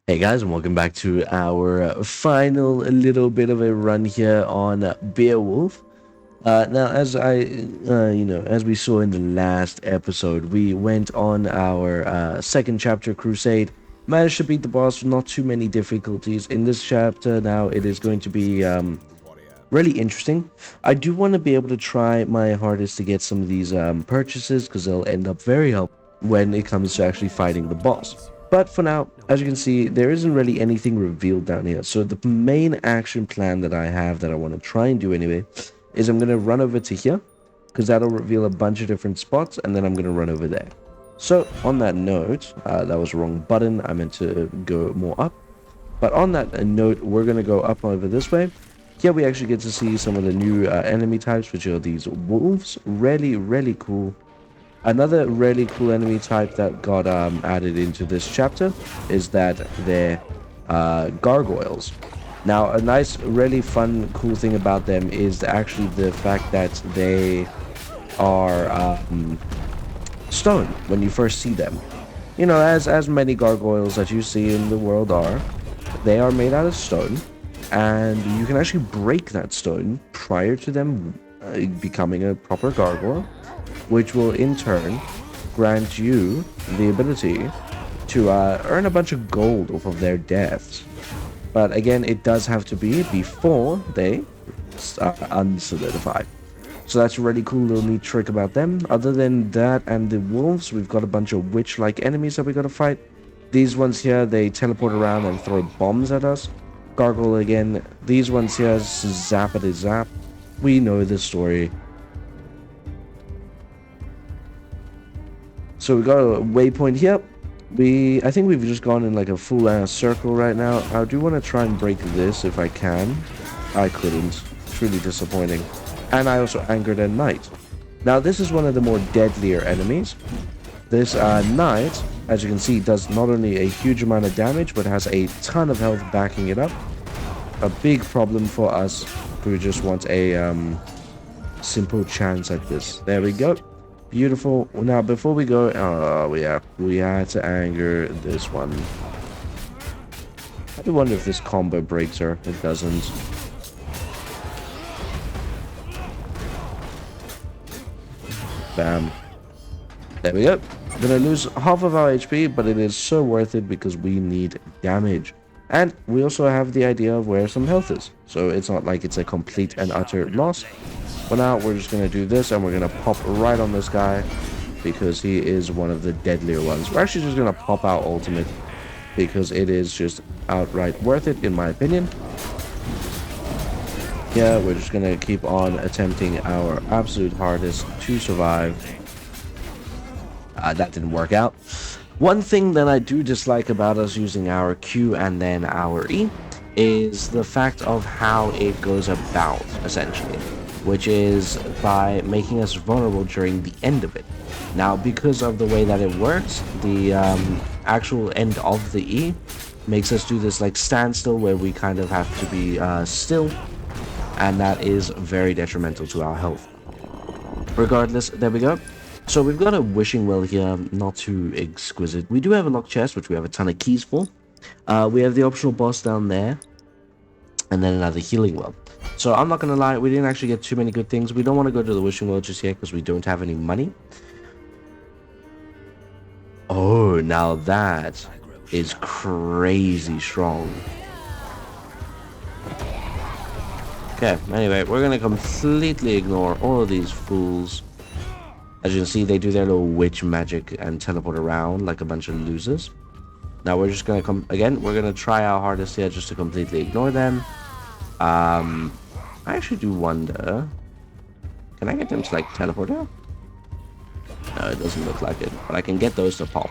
Hey guys, and welcome back to our final little bit of a run here on Beowulf. Now, as we saw in the last episode, we went on our second chapter crusade, managed to beat the boss with not too many difficulties. In this chapter, now it is going to be really interesting. I do want to be able to try my hardest to get some of these purchases because they'll end up very helpful when it comes to actually fighting the boss. But for now, as you can see, there isn't really anything revealed down here. So the main action plan that I have that I want to try and do anyway is I'm going to run over to here because that'll reveal a bunch of different spots, and then I'm going to run over there. So on that note, that was the wrong button. I meant to go more up. But on that note, we're going to go up over this way. Here we actually get to see some of the new enemy types, which are these wolves. Really cool. Another really cool enemy type that got added into this chapter is that they're gargoyles. Now, a nice, really fun, cool thing about them is actually the fact that they are stone when you first see them. You know, as many gargoyles that you see in the world are, they are made out of stone, and you can actually break that stone prior to them becoming a proper gargoyle, which will in turn grant you the ability to earn a bunch of gold off of their deaths. But again, it does have to be before they unsolidify. So that's a really cool little neat trick about them. Other than that and the wolves, we've got a bunch of witch-like enemies that we gotta fight. These ones here, they teleport around and throw bombs at us. Gargoyle again. These ones here, zappity zap. We know the story. So we got a waypoint here. I think we've just gone in like a full ass circle right now. I do want to try and break this if I can. I couldn't. It's really disappointing. And I also angered a knight. Now this is one of the more deadlier enemies. This knight, as you can see, does not only a huge amount of damage, but has a ton of health backing it up. A big problem for us who just want a simple chance at this. There we go. Beautiful. Now, before we go, we had to anger this one. I do wonder if this combo breaks her. It doesn't. Bam. There we go. Gonna lose half of our HP, but it is so worth it because we need damage. And we also have the idea of where some health is. So it's not like it's a complete and utter loss. For now, we're just gonna do this, and we're gonna pop right on this guy because he is one of the deadlier ones. We're actually just gonna pop our ultimate because it is just outright worth it, in my opinion. Yeah, we're just gonna keep on attempting our absolute hardest to survive. That didn't work out. One thing that I do dislike about us using our Q and then our E is the fact of how it goes about, essentially, which is by making us vulnerable during the end of it. Now, because of the way that it works, the actual end of the E makes us do this like standstill where we kind of have to be still, and that is very detrimental to our health. Regardless, there we go. So we've got a wishing well here, not too exquisite. We do have a locked chest, which we have a ton of keys for. We have the optional boss down there, and then another healing well. So I'm not gonna lie, we didn't actually get too many good things. We don't want to go to the wishing well just yet because we don't have any money. Oh, now that is crazy strong. Okay, anyway, we're gonna completely ignore all of these fools. As you can see, they do their little witch magic and teleport around like a bunch of losers. Now we're just gonna come again. We're gonna try our hardest here just to completely ignore them. I actually do wonder, can I get them to like teleport out? No, it doesn't look like it, but I can get those to pop.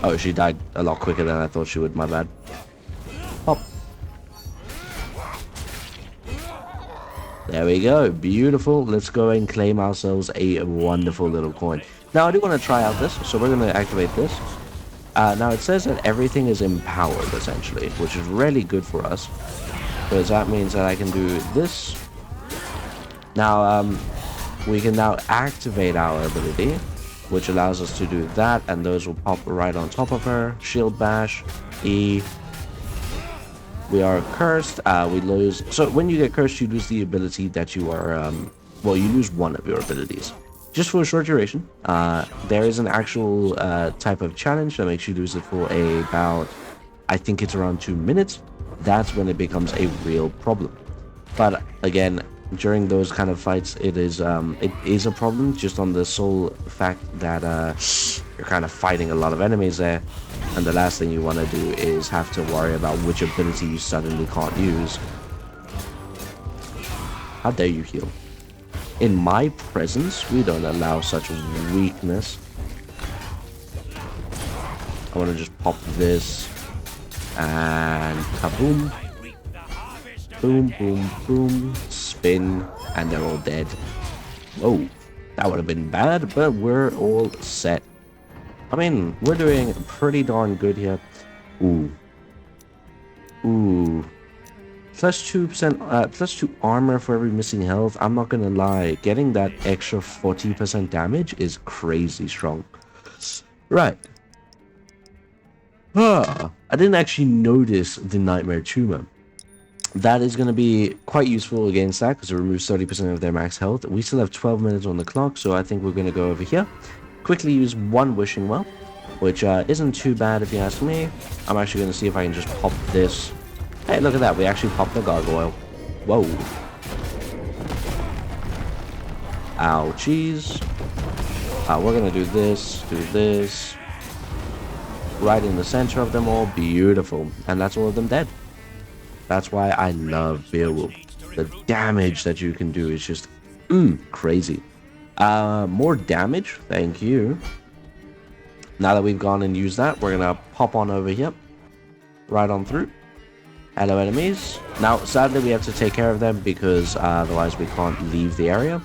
Oh, she died a lot quicker than I thought she would. My bad. Pop. There we go. Beautiful. Let's go and claim ourselves a wonderful little coin. Now, I do want to try out this, so we're going to activate this. Now, it says that everything is empowered, essentially, which is really good for us, because that means that I can do this. Now, we can now activate our ability, which allows us to do that, and those will pop right on top of her. Shield bash, E. We are cursed. We lose. So when you get cursed, you lose the ability that you are. Well, you lose one of your abilities, just for a short duration. There is an actual type of challenge that makes you lose it for about, I think it's around 2 minutes. That's when it becomes a real problem. But again, during those kind of fights, it is a problem just on the sole fact that you're kind of fighting a lot of enemies there, and the last thing you want to do is have to worry about which ability you suddenly can't use. How dare you heal? In my presence, we don't allow such weakness. I want to just pop this and kaboom. Boom, boom, boom, spin, and they're all dead. Whoa, that would have been bad, but we're all set. I mean, we're doing pretty darn good here. Ooh. Ooh. Plus 2%, plus 2 armor for every missing health. I'm not gonna lie, getting that extra 40% damage is crazy strong. Right. I didn't actually notice the Nightmare Tumor. That is going to be quite useful against that because it removes 30% of their max health. We still have 12 minutes on the clock, so I think we're going to go over here. Quickly use one Wishing Well, which isn't too bad if you ask me. I'm actually going to see if I can just pop this. Hey, look at that. We actually popped the gargoyle. Whoa. Ouchies. We're going to do this. Right in the center of them all. Beautiful. And that's all of them dead. That's why I love Beowulf. The damage that you can do is just crazy. More damage, thank you. Now that we've gone and used that, we're gonna pop on over here. Right on through. Hello, enemies. Now, sadly, we have to take care of them because otherwise we can't leave the area.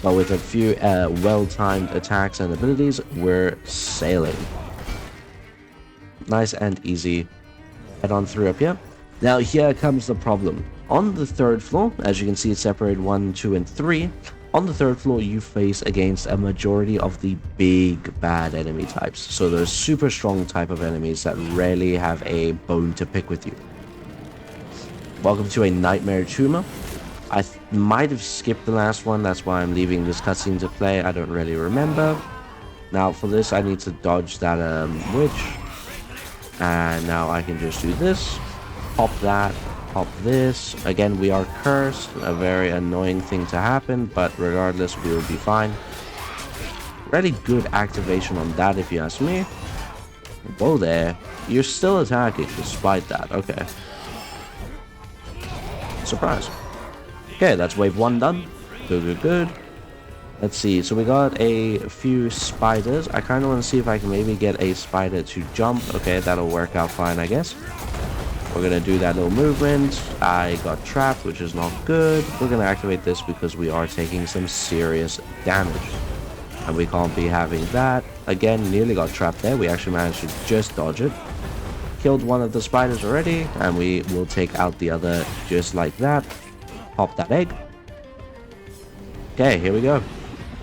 But with a few well-timed attacks and abilities, we're sailing. Nice and easy. Head on through up here. Now here comes the problem. On the 3rd floor, as you can see, it's separated 1, 2, and 3. On the 3rd floor, you face against a majority of the big bad enemy types. So those super strong type of enemies that rarely have a bone to pick with you. Welcome to a Nightmare Tumor. I might have skipped the last one. That's why I'm leaving this cutscene to play. I don't really remember. Now for this, I need to dodge that witch. And now I can just do this, pop that, pop this. Again, we are cursed, a very annoying thing to happen, but regardless, we will be fine. Really good activation on that, if you ask me. Whoa there, you're still attacking despite that, okay. Surprise. Okay, that's wave 1 done. Good. Let's see, so we got a few spiders. I kind of want to see if I can maybe get a spider to jump. Okay, that'll work out fine, I guess. We're going to do that little movement. I got trapped, which is not good. We're going to activate this because we are taking some serious damage. And we can't be having that. Again, nearly got trapped there. We actually managed to just dodge it. Killed one of the spiders already, and we will take out the other just like that. Pop that egg. Okay, here we go.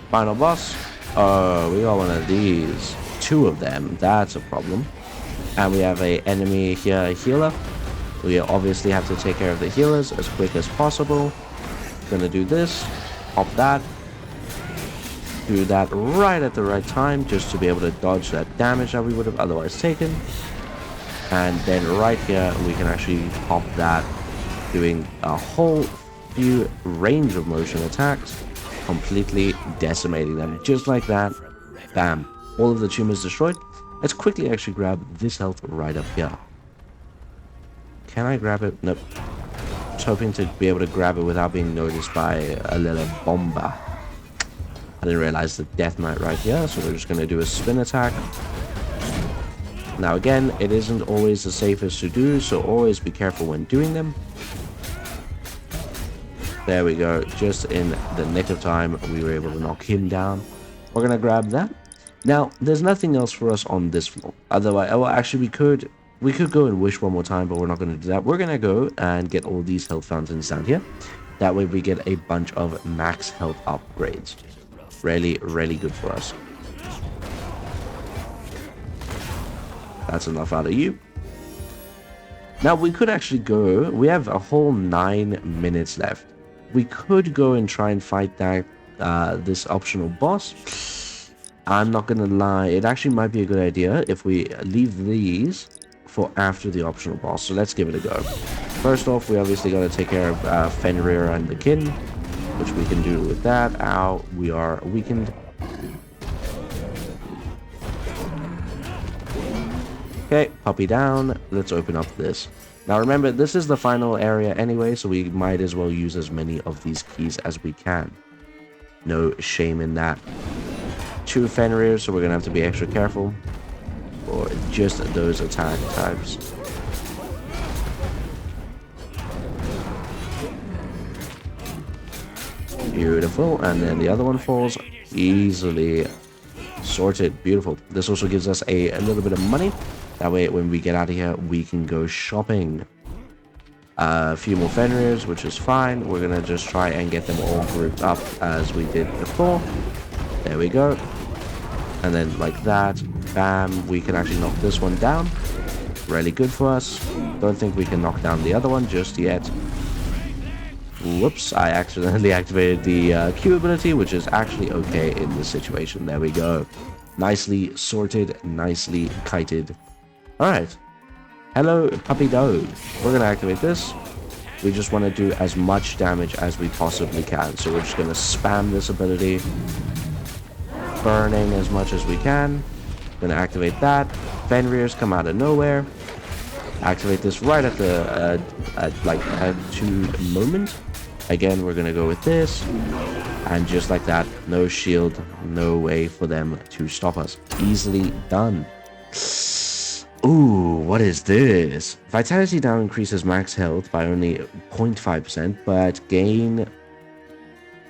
Final boss. Oh, we got one of these. 2 of them. That's a problem. And we have a enemy here, a healer. We obviously have to take care of the healers as quick as possible. Gonna do this. Pop that. Do that right at the right time, just to be able to dodge that damage that we would have otherwise taken. And then right here, we can actually pop that, doing a whole few range of motion attacks. Completely decimating them just like that. Bam, all of the tumors destroyed. Let's quickly actually grab this health right up here. Can I grab it? Nope. I was hoping to be able to grab it without being noticed by a little bomba. I didn't realize the death knight right here, so we're just going to do a spin attack. Now again, it isn't always the safest to do, so always be careful when doing them. There we go, just in the nick of time, we were able to knock him down. We're gonna grab that. Now, there's nothing else for us on this floor. Otherwise, well, actually, we could go and wish one more time, but we're not gonna do that. We're gonna go and get all these health fountains down here. That way we get a bunch of max health upgrades. Really, really good for us. That's enough out of you. Now we could actually go, we have a whole 9 minutes left. We could go and try and fight that this optional boss. I'm not gonna lie, it actually might be a good idea if we leave these for after the optional boss. So let's give it a go. First off, we obviously got to take care of Fenrir and the kin, which we can do with that. Ow, we are weakened. Okay, puppy down. Let's open up this. Now remember, this is the final area anyway, so we might as well use as many of these keys as we can. No shame in that. 2 Fenrir, so we're going to have to be extra careful for just those attack types. Beautiful, and then the other one falls easily. Sorted. Beautiful. This also gives us a little bit of money. That way, when we get out of here, we can go shopping. A few more Fenrirs, which is fine. We're going to just try and get them all grouped up as we did before. There we go. And then like that, bam, we can actually knock this one down. Really good for us. Don't think we can knock down the other one just yet. Whoops, I accidentally activated the Q ability, which is actually okay in this situation. There we go. Nicely sorted, nicely kited. Alright. Hello, puppy dog. We're going to activate this. We just want to do as much damage as we possibly can. So we're just going to spam this ability. Burning as much as we can. Going to activate that. Fenrirs come out of nowhere. Activate this right at the attitude moment. Again, we're going to go with this. And just like that, no shield, no way for them to stop us. Easily done. Ooh, what is this? Vitality now increases max health by only 0.5%, but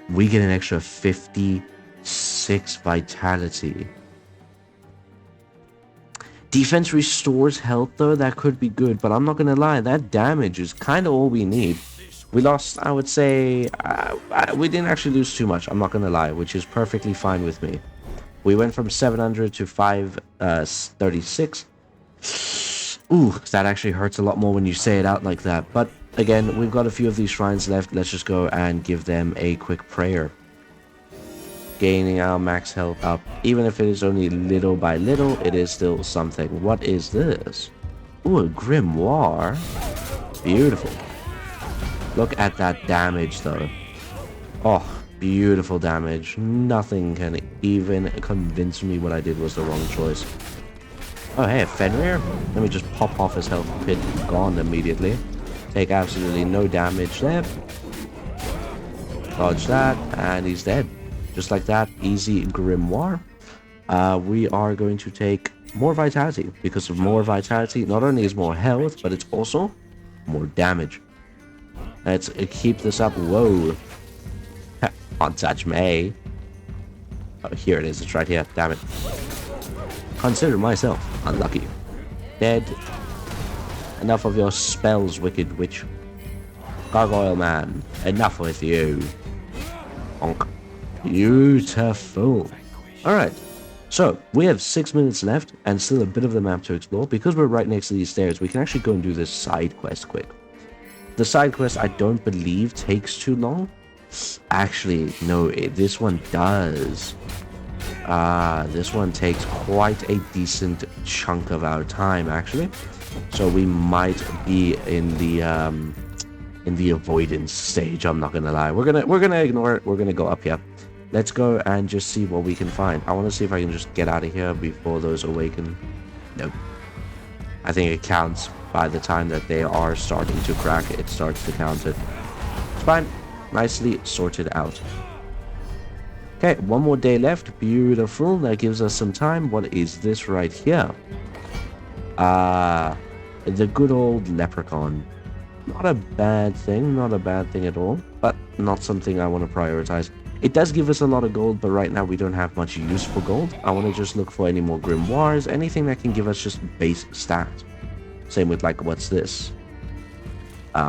we get an extra 56 vitality. Defense restores health though, that could be good, but I'm not gonna lie, that damage is kind of all we need. We lost, I would say, we didn't actually lose too much, I'm not gonna lie, which is perfectly fine with me. We went from 700 to 536. Ooh, that actually hurts a lot more when you say it out like that. But again, we've got a few of these shrines left. Let's just go and give them a quick prayer. Gaining our max health up. Even if it is only little by little, it is still something. What is this? Ooh, a grimoire. Beautiful. Look at that damage though. Oh, beautiful damage. Nothing can even convince me what I did was the wrong choice. Oh, hey, Fenrir. Let me just pop off his health pit. Gone immediately. Take absolutely no damage there. Dodge that, and he's dead. Just like that, easy grimoire. We are going to take more vitality. Because of more vitality, not only is more health, but it's also more damage. Let's keep this up. Whoa. Can't touch me. Oh, here it is. It's right here. Damn it. Consider myself unlucky. Dead. Enough of your spells, wicked witch. Gargoyle man, enough with you. Bonk. Beautiful. Alright, so we have 6 minutes left and still a bit of the map to explore. Because we're right next to these stairs, we can actually go and do this side quest quick. The side quest, I don't believe, takes too long. Actually, no, this one does. This one takes quite a decent chunk of our time, actually. So we might be in the avoidance stage. I'm not gonna lie. We're gonna ignore it. We're gonna go up here. Let's go and just see what we can find. I want to see if I can just get out of here before those awaken. Nope. I think it counts by the time that they are starting to crack. It starts to count it. It's fine. Nicely sorted out. Okay, one more day left. Beautiful. That gives us some time. What is this right here? The good old leprechaun. Not a bad thing. Not a bad thing at all. But not something I want to prioritize. It does give us a lot of gold, but right now we don't have much use for gold. I want to just look for any more grimoires. Anything that can give us just base stats. Same with, like, what's this?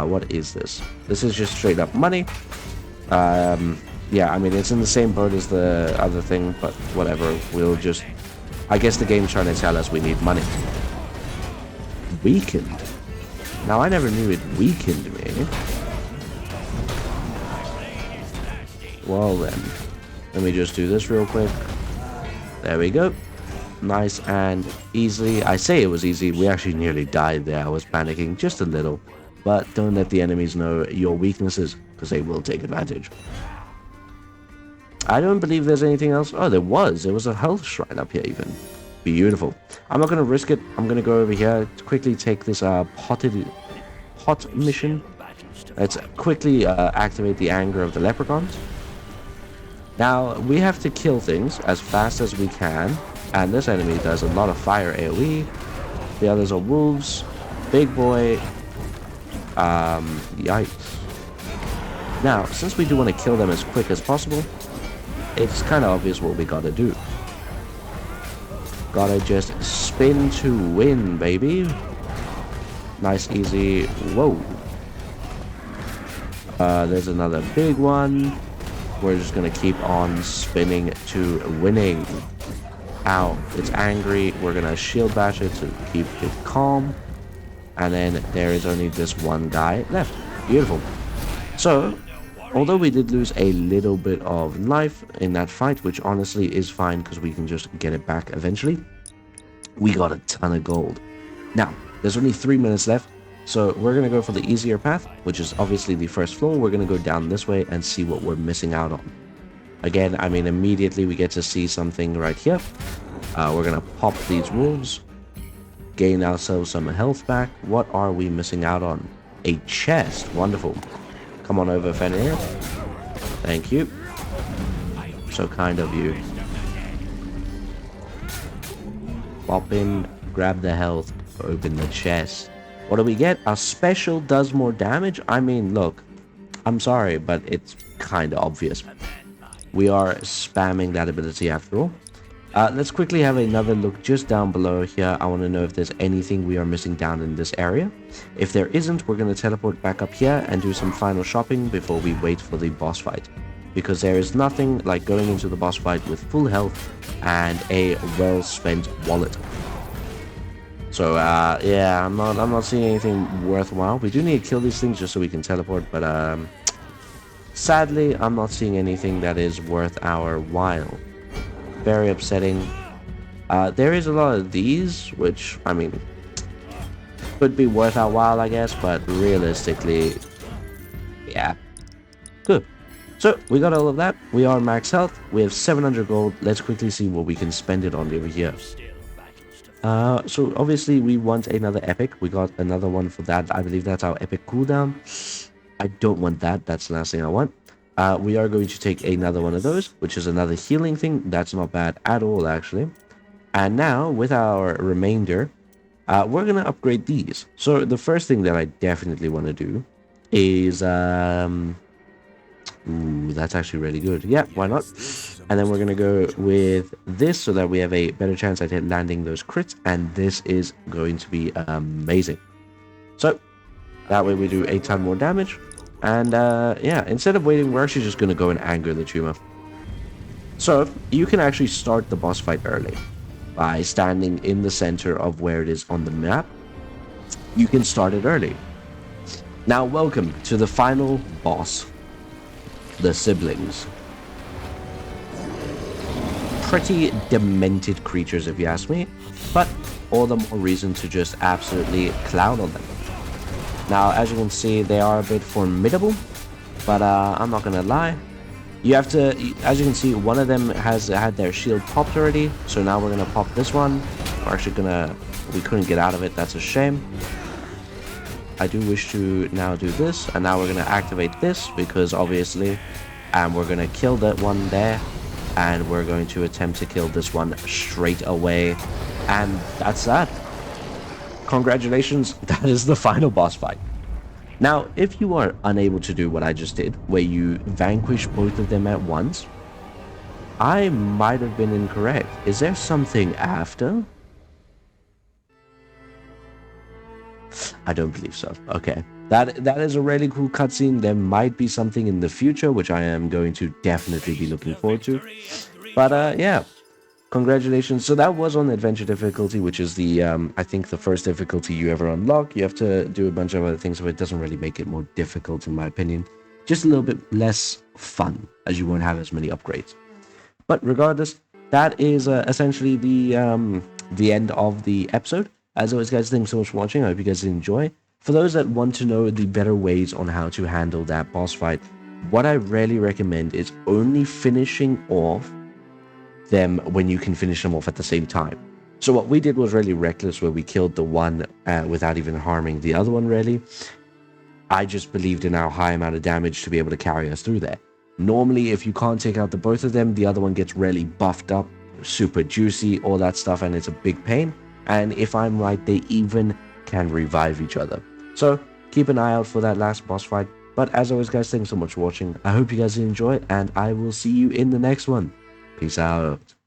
What is this? This is just straight up money. Yeah, I mean, it's in the same boat as the other thing, but whatever. We'll just... I guess the game's trying to tell us we need money. Weakened? Now, I never knew it weakened me. Well then, let me just do this real quick. There we go. Nice and easily. I say it was easy. We actually nearly died there. I was panicking just a little. But don't let the enemies know your weaknesses, because they will take advantage. I don't believe there's anything else. Oh, there was. There was a health shrine up here even. Beautiful. I'm not going to risk it. I'm going to go over here to quickly take this pot mission. Let's quickly activate the anger of the leprechauns. Now, we have to kill things as fast as we can. And this enemy does a lot of fire AoE. The others are wolves. Big boy. Yikes. Now, since we do want to kill them as quick as possible, it's kind of obvious what we gotta do. Gotta just spin to win, baby. Nice, easy. Whoa. There's another big one. We're just gonna keep on spinning to winning. Ow, it's angry. We're gonna shield bash it to keep it calm. And then there is only this one guy left. Beautiful. So, although we did lose a little bit of life in that fight, which honestly is fine because we can just get it back eventually, we got a ton of gold. Now, there's only 3 minutes left, so we're going to go for the easier path, which is obviously the first floor. We're going to go down this way and see what we're missing out on. Again, I mean, immediately we get to see something right here. We're going to pop these wolves, gain ourselves some health back. What are we missing out on? A chest. Wonderful. Come on over, Fenrir. Thank you. So kind of you. Pop in, grab the health, open the chest. What do we get? Our special does more damage? I mean, look, I'm sorry, but it's kind of obvious. We are spamming that ability after all. Let's quickly have another look just down below here. I want to know if there's anything we are missing down in this area. If there isn't, we're going to teleport back up here and do some final shopping before we wait for the boss fight. Because there is nothing like going into the boss fight with full health and a well-spent wallet. So, yeah, I'm not seeing anything worthwhile. We do need to kill these things just so we can teleport, but sadly, I'm not seeing anything that is worth our while. Very upsetting. There is a lot of these, which, I mean, could be worth our while, I guess, but realistically, yeah. Good. So, we got all of that. We are max health. We have 700 gold. Let's quickly see what we can spend it on over here. So, obviously, we want another epic. We got another one for that. I believe that's our epic cooldown. I don't want that. That's the last thing I want. We are going to take another one of those, which is another healing thing. That's not bad at all, actually. And now, with our remainder, we're going to upgrade these. So, the first thing that I definitely want to do is... Ooh, that's actually really good. Yeah, why not? And then we're going to go with this so that we have a better chance at landing those crits. And this is going to be amazing. So, that way we do a ton more damage. And yeah, instead of waiting, we're actually just going to go and anger the tumor. So, you can actually start the boss fight early by standing in the center of where it is on the map. You can start it early. Now, welcome to the final boss. The siblings. Pretty demented creatures, if you ask me, but all the more reason to just absolutely clown on them. Now, as you can see, they are a bit formidable, but I'm not gonna lie. You have to, as you can see, one of them has had their shield popped already, so now we're gonna pop this one. We're actually gonna, we couldn't get out of it, that's a shame. I do wish to now do this, and now we're going to activate this, because obviously, and we're going to kill that one there, and we're going to attempt to kill this one straight away, and that's that. Congratulations, that is the final boss fight. Now, if you are unable to do what I just did, where you vanquish both of them at once, I might have been incorrect. Is there something after? I don't believe so. Okay. That is a really cool cutscene. There might be something in the future which I am going to definitely be looking forward to. But yeah, congratulations. So that was on adventure difficulty, which is the I think the first difficulty you ever unlock. You have to do a bunch of other things, but it doesn't really make it more difficult in my opinion. Just a little bit less fun, as you won't have as many upgrades. But regardless, that is essentially the end of the episode. As always, guys, thanks so much for watching. I hope you guys enjoy. For those that want to know the better ways on how to handle that boss fight, what I really recommend is only finishing off them when you can finish them off at the same time. So what we did was really reckless, where we killed the one without even harming the other one. Really, I just believed in our high amount of damage to be able to carry us through there. Normally, if you can't take out the both of them, the other one gets really buffed up, super juicy, all that stuff, and it's a big pain. And if I'm right, they even can revive each other. So keep an eye out for that last boss fight. But as always, guys, thanks so much for watching. I hope you guys enjoy, and I will see you in the next one. Peace out.